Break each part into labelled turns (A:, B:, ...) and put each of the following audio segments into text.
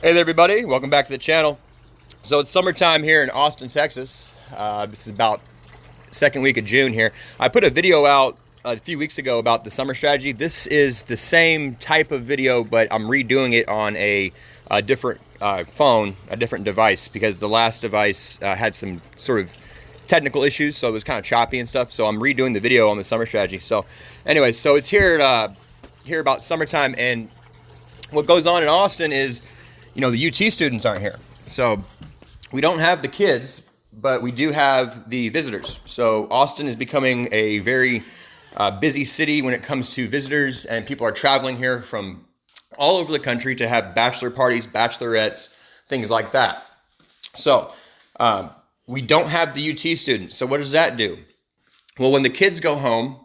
A: Hey there, everybody. Welcome back to the channel. So it's summertime here in Austin, Texas. This is about second week of June here. I put a video out a few weeks ago about the summer strategy. This is the same type of video, but I'm redoing it on a different phone, a different device, because the last device had some sort of technical issues, so it was kind of choppy and stuff. So I'm redoing the video on the summer strategy. So anyways, so it's here about summertime, and what goes on in Austin is, the UT students aren't here. So we don't have the kids, but we do have the visitors. So Austin is becoming a very busy city when it comes to visitors, and people are traveling here from all over the country to have bachelor parties, bachelorettes, things like that. So we don't have the UT students. So what does that do? Well, when the kids go home,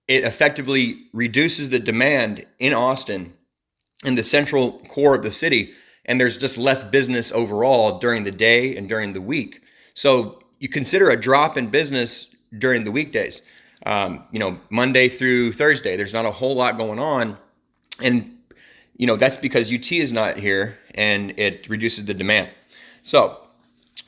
A: it effectively reduces the demand in Austin, in the central core of the city, and there's just less business overall during the day and during the week. So you consider a drop in business during the weekdays. Monday through Thursday, there's not a whole lot going on, and that's because UT is not here, and it reduces the demand. So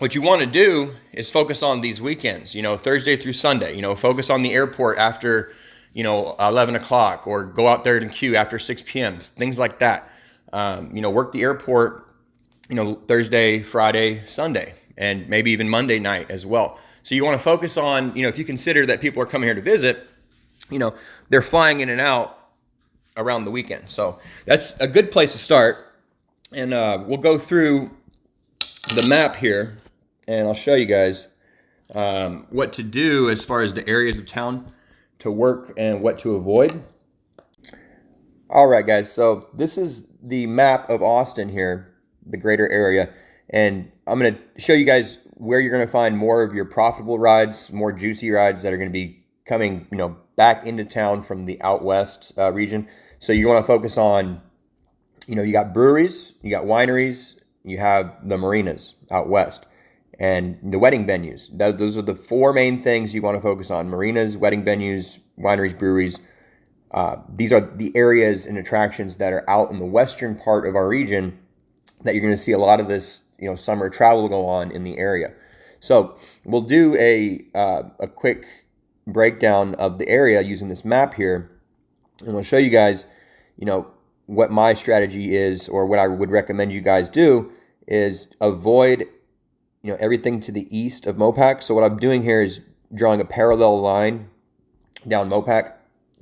A: what you want to do is focus on these weekends, Thursday through Sunday, focus on the airport after 11 o'clock, or go out there and queue after 6 p.m., things like that. Work the airport, Thursday, Friday, Sunday, and maybe even Monday night as well. So you want to focus on, if you consider that people are coming here to visit, they're flying in and out around the weekend. So that's a good place to start. And we'll go through the map here, and I'll show you guys what to do as far as the areas of town to work and what to avoid. All right, guys, so this is the map of Austin here, the greater area, and I'm going to show you guys where you're going to find more of your profitable rides, more juicy rides that are going to be coming, back into town from the out west region. So you want to focus on, you got breweries, you got wineries, you have the marinas out west, and the wedding venues. Those are the four main things you want to focus on: marinas, wedding venues, wineries, breweries. These are the areas and attractions that are out in the western part of our region that you're going to see a lot of this, summer travel go on in the area. So we'll do a quick breakdown of the area using this map here, and we'll show you guys, what my strategy is, or what I would recommend you guys do is avoid, everything to the east of Mopac. So what I'm doing here is drawing a parallel line down Mopac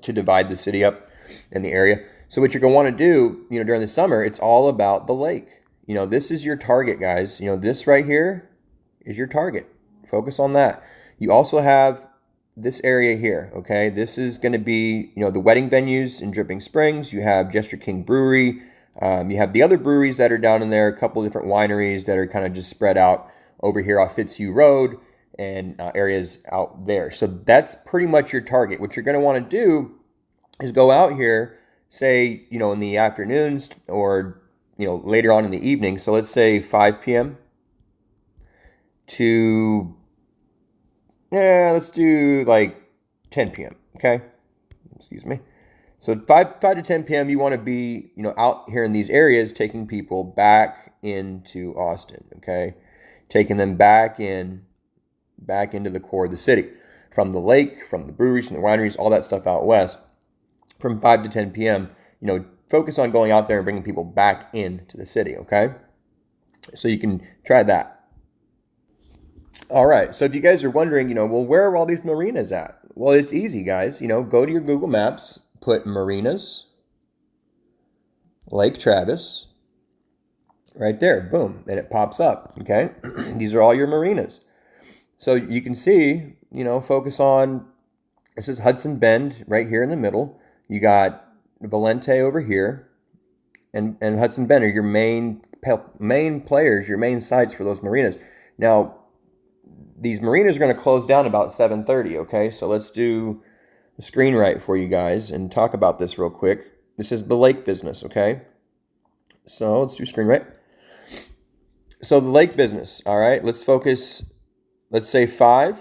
A: to divide the city up in the area. So what you're going to want to do, during the summer, it's all about the lake. This is your target, guys. This right here is your target. Focus on that. You also have this area here, okay? This is going to be, the wedding venues in Dripping Springs. You have Jester King Brewery. You have the other breweries that are down in there, a couple of different wineries that are kind of just spread out over here off Fitzhugh Road, and areas out there. So that's pretty much your target. What you're going to want to do is go out here, say, in the afternoons, or, later on in the evening. So let's say 5 p.m. to, let's do like 10 p.m. Okay. Excuse me. So 5 to 10 p.m. you want to be, out here in these areas, taking people back into Austin. Okay. Taking them back into the core of the city, from the lake, from the breweries, from the wineries, all that stuff out west. From 5 to 10 p.m., focus on going out there and bringing people back into the city, okay? So you can try that. All right, so if you guys are wondering, well, where are all these marinas at? Well, it's easy, guys. Go to your Google Maps, put marinas, Lake Travis, right there, boom, and it pops up, okay? These are all your marinas. So you can see, focus on, this is Hudson Bend right here in the middle. You got Valente over here, and Hudson Bend are your main players, your main sites for those marinas. Now, these marinas are going to close down about 7:30, okay? So let's do the screen right for you guys and talk about this real quick. This is the lake business, okay? So let's do screen right. So the lake business, all right? Let's focus, let's say 5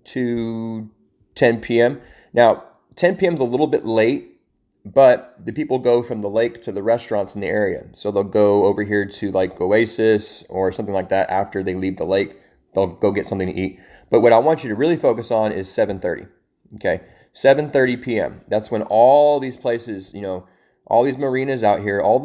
A: to 10 p.m. Now, 10 p.m. is a little bit late but the people go from the lake to the restaurants in the area. So they'll go over here to like Oasis or something like that after they leave the lake. They'll go get something to eat. But what I want you to really focus on is 7:30. Okay, 7:30 p.m. That's when all these places, all these marinas out here, all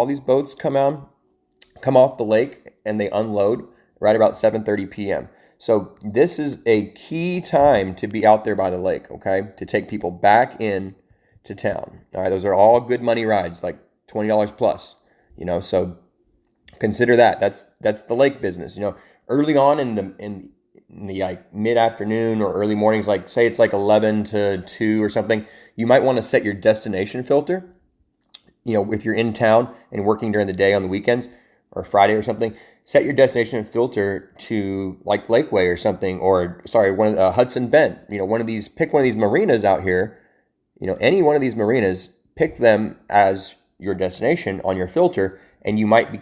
A: these boats come off the lake and they unload right about 7:30 p.m. So this is a key time to be out there by the lake, okay? To take people back in to town. All right, those are all good money rides, like $20 plus, so consider that. That's the lake business. Early on in the like mid-afternoon or early mornings, like say it's like 11 to 2 or something, you might want to set your destination filter. If you're in town and working during the day on the weekends or Friday or something, set your destination filter to like Lakeway or something, or sorry, one of the Hudson Bend. Pick one of these marinas out here. Any one of these marinas, pick them as your destination on your filter, and you might be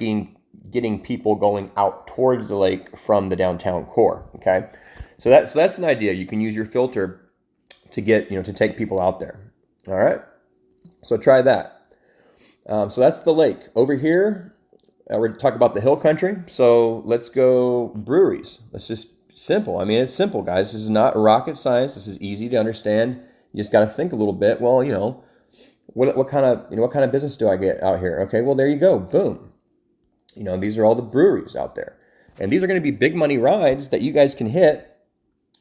A: getting people going out towards the lake from the downtown core. Okay, so that's an idea. You can use your filter to get to take people out there. All right, so try that. So that's the lake over here. We're talking about the hill country, so let's go breweries. It's just simple. I mean, it's simple, guys. This is not rocket science. This is easy to understand. You just got to think a little bit. Well, what kind of business do I get out here? Okay, well, there you go. Boom. These are all the breweries out there, and these are going to be big money rides that you guys can hit,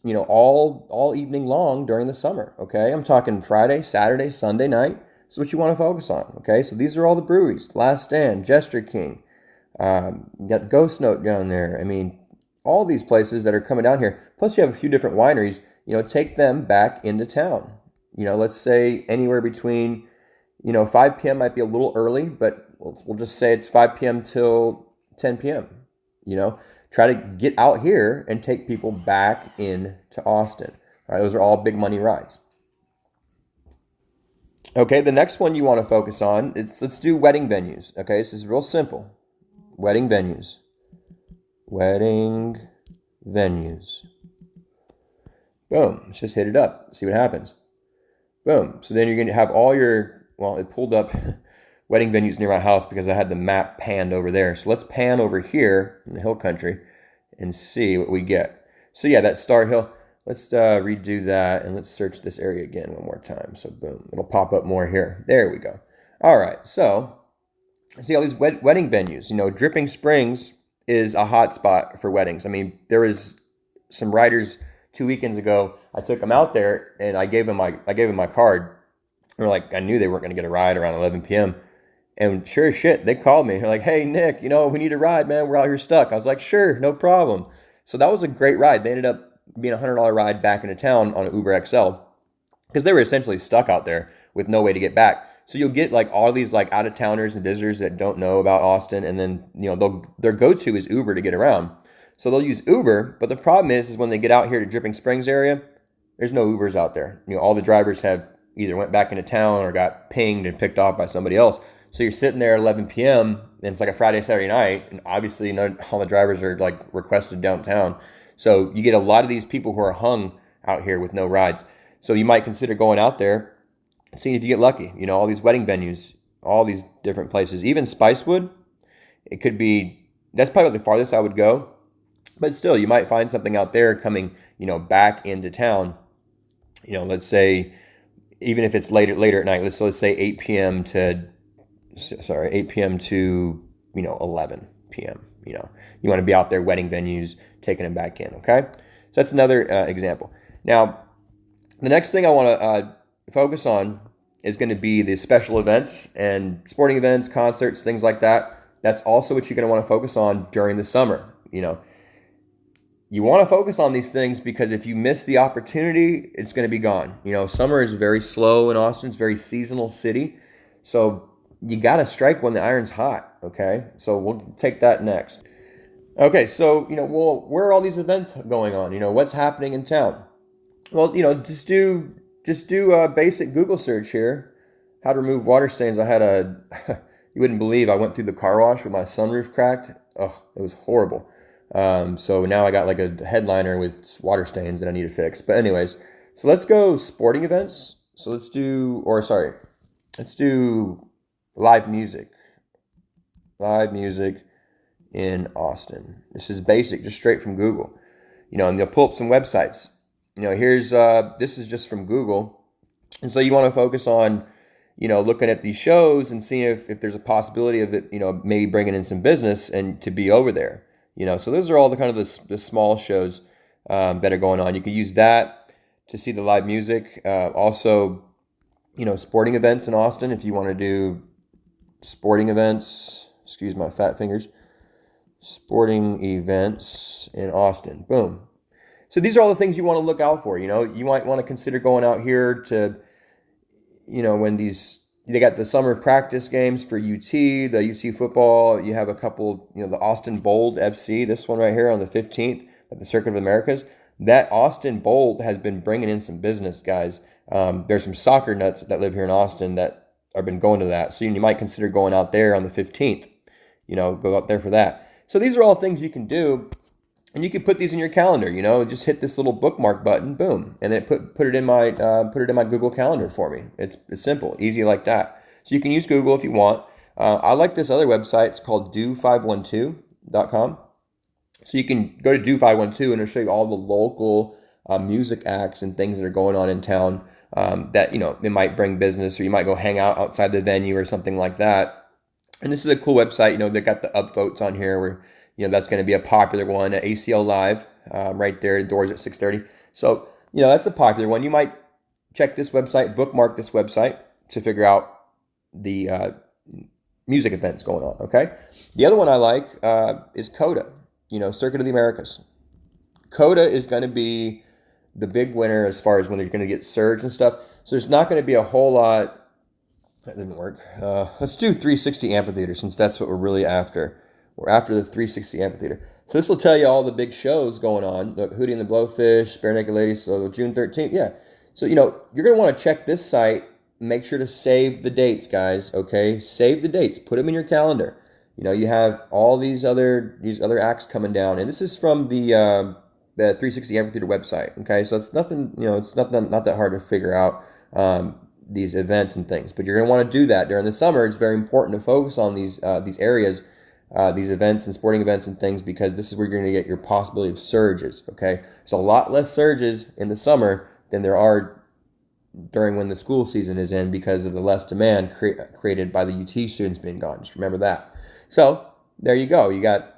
A: all evening long during the summer. Okay, I'm talking Friday, Saturday, Sunday night. That's what you want to focus on. Okay, so these are all the breweries: Last Stand, Jester King. You got Ghost Note down there. I mean, all these places that are coming down here. Plus, you have a few different wineries. Take them back into town. Let's say anywhere between, 5 p.m. might be a little early, but we'll just say it's 5 p.m. till 10 p.m. Try to get out here and take people back into Austin. All right, those are all big money rides. Okay, the next one you want to focus on, let's do wedding venues. Okay, this is real simple. Wedding venues. Wedding venues. Boom. Let's just hit it up. See what happens. Boom. So then you're going to have it pulled up wedding venues near my house because I had the map panned over there. So let's pan over here in the hill country and see what we get. So yeah, that Star Hill. Let's redo that and let's search this area again one more time. So boom. It'll pop up more here. There we go. All right. So see all these wedding venues. Dripping Springs is a hot spot for weddings. I mean, there was some riders 2 weekends ago. I took them out there and I gave them my card. They're like, I knew they weren't going to get a ride around 11 p.m. And sure as shit, they called me. They're like, hey, Nick, we need a ride, man. We're out here stuck. I was like, sure, no problem. So that was a great ride. They ended up being a $100 ride back into town on an Uber XL because they were essentially stuck out there with no way to get back. So you'll get like all these like out-of-towners and visitors that don't know about Austin, and then their go-to is Uber to get around. So they'll use Uber, but the problem is when they get out here to Dripping Springs area, there's no Ubers out there. All the drivers have either went back into town or got pinged and picked off by somebody else. So you're sitting there at 11 p.m. and it's like a Friday, Saturday night, and obviously all the drivers are like requested downtown. So you get a lot of these people who are hung out here with no rides. So you might consider going out there, seeing if you get lucky. All these wedding venues, all these different places, even Spicewood. It could be, that's probably the farthest I would go. But still, you might find something out there coming, back into town. Let's say, even if it's later at night, let's say 8 p.m. to 11 p.m. You want to be out there, wedding venues, taking them back in, okay? So that's another example. Now, the next thing I want to focus on is going to be the special events and sporting events, concerts, things like that. That's also what you're going to want to focus on during the summer. You want to focus on these things because if you miss the opportunity, it's going to be gone. Summer is very slow in Austin. It's a very seasonal city. So you got to strike when the iron's hot, okay? So we'll take that next. Okay, so, where are all these events going on? What's happening in town? Well, just do a basic Google search here. How to remove water stains. I had you wouldn't believe, I went through the car wash with my sunroof cracked. Oh, it was horrible. So now I got like a headliner with water stains that I need to fix. But anyways, so let's go sporting events. So let's do, Let's do live music. Live music in Austin. This is basic, just straight from Google. And you'll pull up some websites. Here's this is just from Google. And so you want to focus on, looking at these shows and seeing if there's a possibility of it, maybe bringing in some business and to be over there. So those are all the kind of the small shows that are going on. You can use that to see the live music. Also, sporting events in Austin. If you want to do sporting events, excuse my fat fingers, sporting events in Austin. Boom. So these are all the things you want to look out for. You might want to consider going out here to, when they got the summer practice games for the UT football. You have a couple, the Austin Bold FC, this one right here on the 15th at the Circuit of Americas. That Austin Bold has been bringing in some business, guys. There's some soccer nuts that live here in Austin that have been going to that. So you might consider going out there on the 15th. Go out there for that. So these are all things you can do. And you can put these in your calendar, just hit this little bookmark button, boom, and then put it in my Google Calendar for me. It's simple, easy like that. So you can use Google if you want. I like this other website. It's called do512.com. So you can go to do512 and it'll show you all the local music acts and things that are going on in town that it might bring business, or you might go hang out outside the venue or something like that. And this is a cool website. They got the upvotes on here where that's going to be a popular one at ACL Live, right there, doors at 6:30. So, that's a popular one. You might check this website, bookmark this website to figure out the music events going on, okay? The other one I like is CODA, Circuit of the Americas. CODA is going to be the big winner as far as when they're going to get surge and stuff. So there's not going to be a whole lot. That didn't work. Let's do 360 Amphitheater since that's what we're really after. We're after the 360 Amphitheater. So this will tell you all the big shows going on. Look, Hootie and the Blowfish, Bare Naked Ladies, so June 13th. Yeah. So, you're going to want to check this site. Make sure to save the dates, guys, okay? Save the dates. Put them in your calendar. You have all these other acts coming down. And this is from the 360 Amphitheater website, okay? So it's nothing, it's not that hard to figure out these events and things. But you're going to want to do that during the summer. It's very important to focus on these areas, these events and sporting events and things, because this is where you're going to get your possibility of surges, okay? There's a lot less surges in the summer than there are during when the school season is in, because of the less demand created by the UT students being gone. Just remember that. So there you go. You got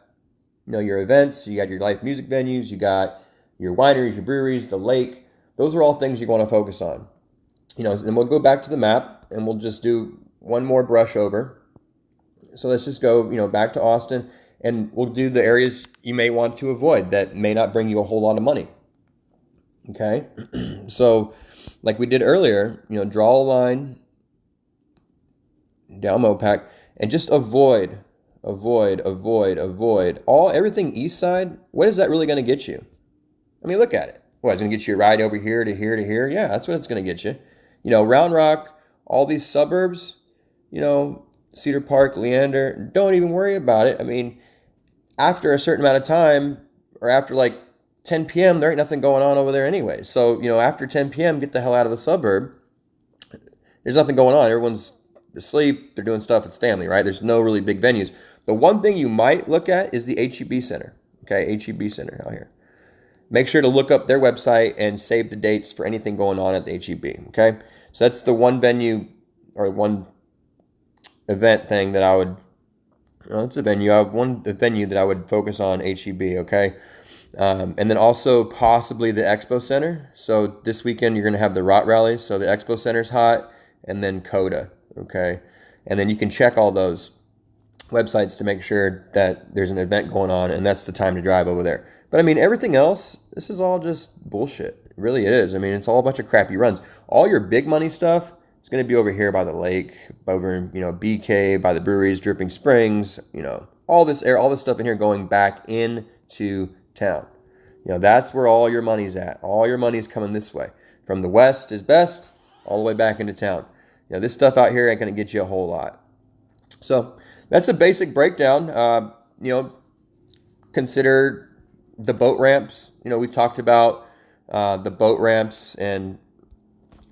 A: your events, you got your live music venues, you got your wineries, your breweries, the lake. Those are all things you want to focus on. And we'll go back to the map and we'll just do one more brush over. So let's just go, back to Austin, and we'll do the areas you may want to avoid that may not bring you a whole lot of money. Okay? So, like we did earlier, draw a line down Mopac and just avoid everything east side. What is that really going to get you? I mean, look at it. What, it's going to get you a ride over here to here to here? Yeah, that's what it's going to get you. Round Rock, all these suburbs, Cedar Park, Leander, don't even worry about it. I mean, after a certain amount of time, or after like 10 p.m., there ain't nothing going on over there anyway. So, after 10 p.m., get the hell out of the suburb. There's nothing going on. Everyone's asleep. They're doing stuff. It's family, right? There's no really big venues. The one thing you might look at is the HEB Center. Okay, HEB Center out here. Make sure to look up their website and save the dates for anything going on at the HEB. Okay, so that's the one venue or one event thing that I would. It's a venue. I have the venue that I would focus on HEB. Okay, and then also possibly the Expo Center. So this weekend you're going to have the Rot Rallies. So the Expo Center's hot, and then CODA. Okay, and then you can check all those websites to make sure that there's an event going on, and that's the time to drive over there. But I mean, everything else, this is all just bullshit. Really, it is. I mean, it's all a bunch of crappy runs. All your big money stuff is going to be over here by the lake, over in, BK, by the breweries, Dripping Springs, all this stuff in here going back into town. That's where all your money's at. All your money's coming this way. From the west is best, all the way back into town. This stuff out here ain't going to get you a whole lot. So that's a basic breakdown. Consider the boat ramps. We talked about the boat ramps and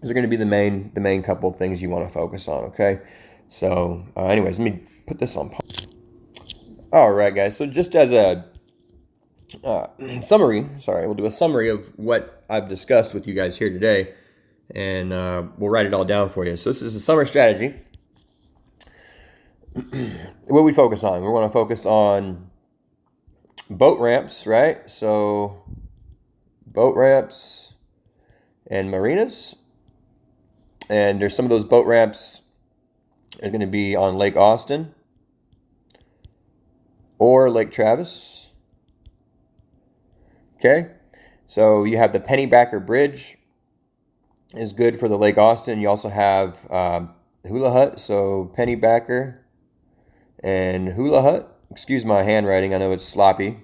A: These are going to be the main couple of things you want to focus on, okay? So, anyways, let me put this on pause. All right, guys. So just as a summary, we'll do a summary of what I've discussed with you guys here today, and we'll write it all down for you. So this is a summer strategy. What we focus on? We want to focus on boat ramps, right? So boat ramps and marinas. And there's some of those boat ramps are going to be on Lake Austin or Lake Travis. Okay, so you have the Pennybacker Bridge is good for the Lake Austin. You also have Hula Hut, so Pennybacker and Hula Hut. Excuse my handwriting, I know it's sloppy,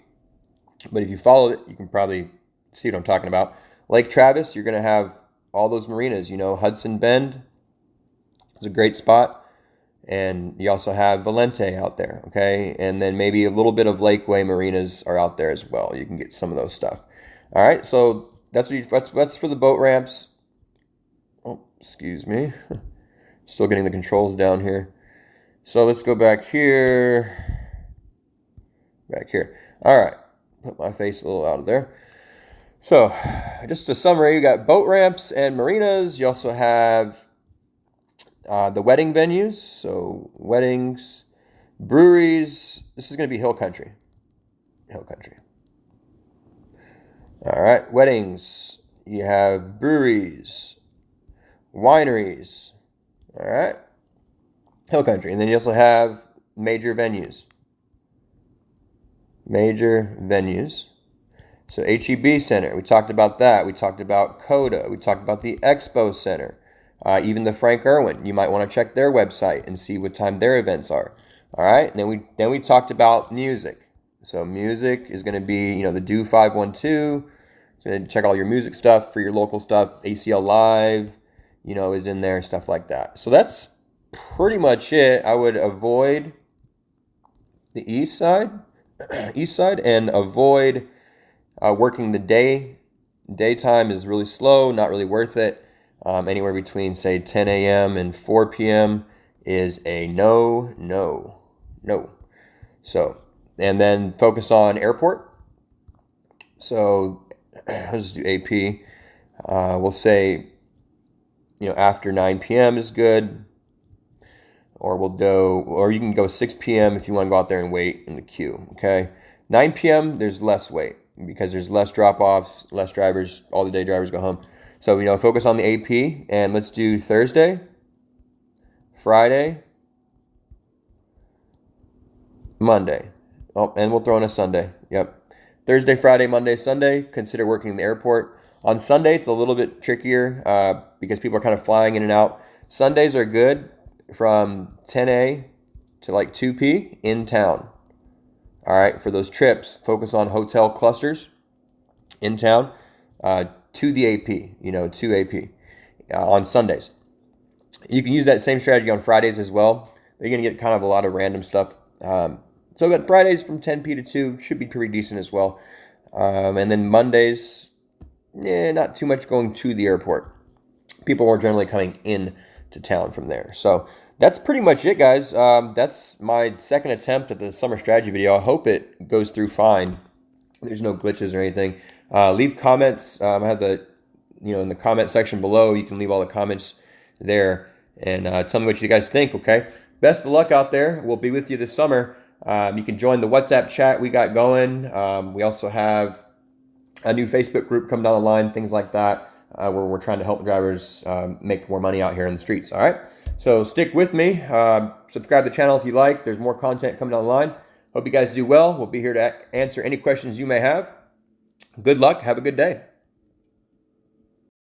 A: but if you follow it, you can probably see what I'm talking about. Lake Travis, you're going to have all those marinas, you know, Hudson Bend is a great spot. And you also have Valente out there, okay? And then maybe a little bit of Lakeway marinas are out there as well. You can get some of those stuff. All right, so that's for the boat ramps. Oh, excuse me. Still getting the controls down here. So let's go back here. Back here. All right, put my face a little out of there. So just a summary, you got boat ramps and marinas. You also have the wedding venues, so weddings, breweries. This is going to be hill country. Hill country. All right, weddings. You have breweries, wineries. All right, hill country. And then you also have major venues. Major venues. So HEB Center, we talked about that. We talked about CODA. We talked about the Expo Center. Even the Frank Irwin, you might want to check their website and see what time their events are. All right, and then we talked about music. So music is going to be, you know, the Do 512. So check all your music stuff for your local stuff. ACL Live, you know, is in there, stuff like that. So that's pretty much it. I would avoid the east side, and avoid working the day. Daytime is really slow, not really worth it. Anywhere between, say, 10 a.m. and 4 p.m. is a no. So, and then focus on airport. So, let's do AP. We'll say, you know, after 9 p.m. is good. Or you can go 6 p.m. if you want to go out there and wait in the queue, okay? 9 p.m., there's less wait because there's less drop-offs, less drivers, all the day drivers go home. So, you know, focus on the AP, and let's do Thursday, Friday, Monday. Oh, and we'll throw in a Sunday. Yep. Thursday, Friday, Monday, Sunday, consider working in the airport. On Sunday, it's a little bit trickier because people are kind of flying in and out. Sundays are good from 10 a to like 2 p in town. All right, for those trips, focus on hotel clusters in town. To the AP, you know, to AP on Sundays. You can use that same strategy on Fridays as well. You're going to get kind of a lot of random stuff. So but Fridays from 10 p to 2 should be pretty decent as well. And then Mondays, not too much going to the airport. People are generally coming in to town from there. So that's pretty much it, guys. That's my second attempt at the summer strategy video. I hope it goes through fine. There's no glitches or anything. Leave comments. I have in the comment section below, you can leave all the comments there and tell me what you guys think, okay? Best of luck out there. We'll be with you this summer. You can join the WhatsApp chat we got going. We also have a new Facebook group coming down the line, things like that, where we're trying to help drivers make more money out here in the streets, all right? So stick with me. Subscribe to the channel if you like. There's more content coming down the line. Hope you guys do well. We'll be here to answer any questions you may have. Good luck. Have a good day.